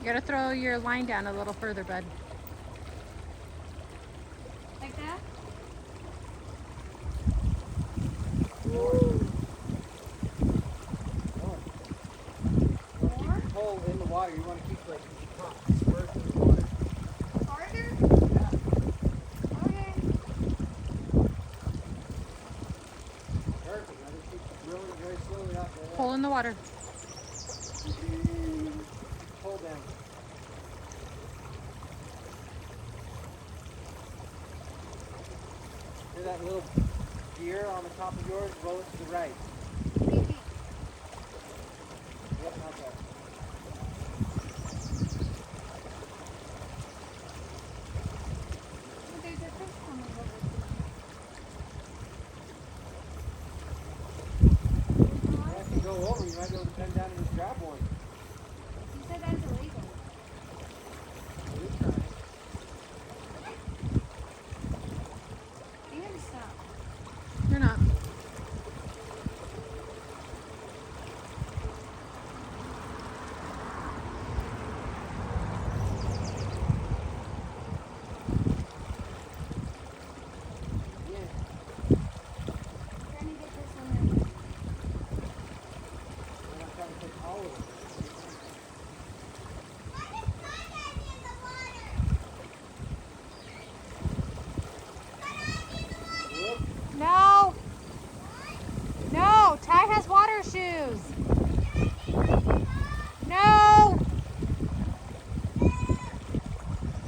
You gotta throw your line down a little further, bud. Like that? More. More. You want to More? keep the pole in the water. You want to keep like hot spurts in the water. Harder? Yeah. Okay. Perfect. Now just keep drilling very slowly up there. Hole in the water. Pull down. Hear that little gear on the top of yours? Roll it to the right. Maybe. Yep, not that. Oh, there's a fish coming over. Yeah, if you go over, you might be able to bend down and just grab one. You said that's illegal. It is trying. You gotta stop. You're not. Yeah. Trying to get this one in. And I'm trying to take all of it. Whoop. No. No. Ty has water shoes.